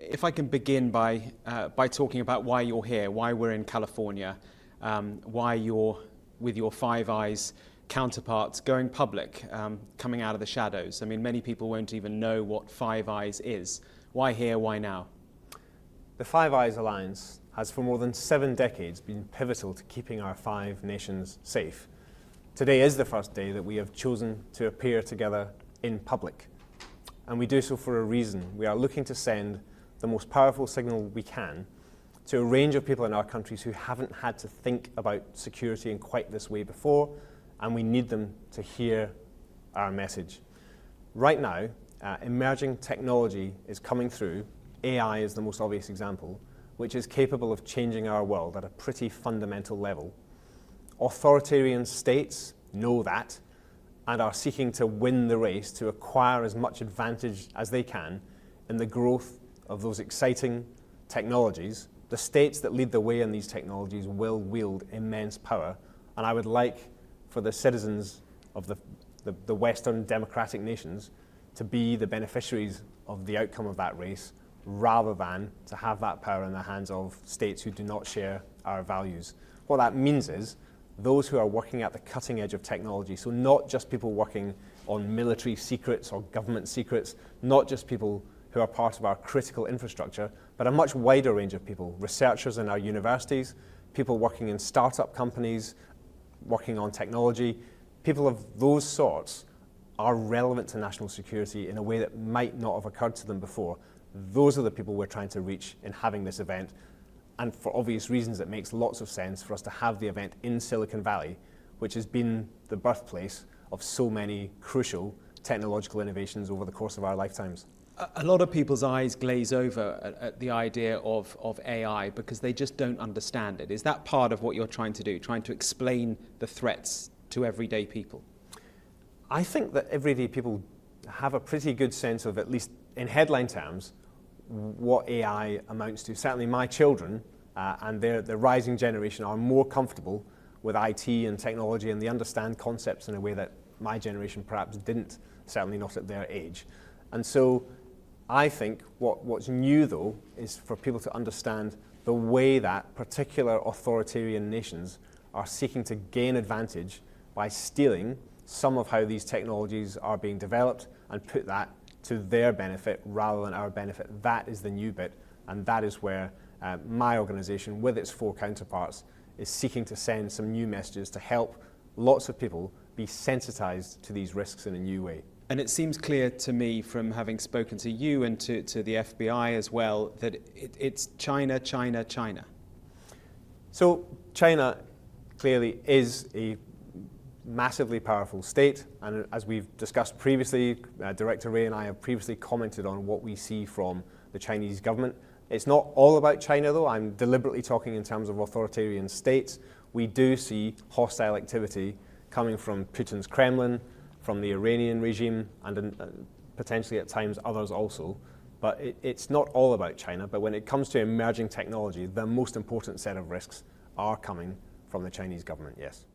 If I can begin by talking about why you're here, why we're in California, why you're with your Five Eyes counterparts going public, coming out of the shadows. I mean, many people won't even know what Five Eyes is. Why here, why now? The Five Eyes Alliance has for more than 7 decades been pivotal to keeping our 5 nations safe. Today is the first day that we have chosen to appear together in public. And we do so for a reason. We are looking to send the most powerful signal we can to a range of people in our countries who haven't had to think about security in quite this way before, and we need them to hear our message. Right now, emerging technology is coming through. AI is the most obvious example, which is capable of changing our world at a pretty fundamental level. Authoritarian states know that and are seeking to win the race to acquire as much advantage as they can in the growth of those exciting technologies. The states that lead the way in these technologies will wield immense power, and I would like for the citizens of the Western democratic nations to be the beneficiaries of the outcome of that race, rather than to have that power in the hands of states who do not share our values. What that means is those who are working at the cutting edge of technology, so not just people working on military secrets or government secrets, not just people who are part of our critical infrastructure, but a much wider range of people, researchers in our universities, people working in startup companies, working on technology. People of those sorts are relevant to national security in a way that might not have occurred to them before. Those are the people we're trying to reach in having this event. And for obvious reasons, it makes lots of sense for us to have the event in Silicon Valley, which has been the birthplace of so many crucial technological innovations over the course of our lifetimes. A lot of people's eyes glaze over at the idea of AI because they just don't understand it. Is that part of what you're trying to do, trying to explain the threats to everyday people? I think that everyday people have a pretty good sense of, at least in headline terms, what AI amounts to. Certainly my children and the rising generation are more comfortable with IT and technology, and they understand concepts in a way that my generation perhaps didn't, certainly not at their age. And so I think what's new, though, is for people to understand the way that particular authoritarian nations are seeking to gain advantage by stealing some of how these technologies are being developed and put that to their benefit rather than our benefit. That is the new bit, and that is where my organisation, with its 4 counterparts, is seeking to send some new messages to help lots of people be sensitised to these risks in a new way. And it seems clear to me, from having spoken to you and to the FBI as well, that it's China, China, China. So China clearly is a massively powerful state, and as we've discussed previously, Director Ray and I have previously commented on what we see from the Chinese government. It's not all about China, though. I'm deliberately talking in terms of authoritarian states. We do see hostile activity coming from Putin's Kremlin, from the Iranian regime, and potentially at times others also. But it's not all about China. But when it comes to emerging technology, the most important set of risks are coming from the Chinese government, yes.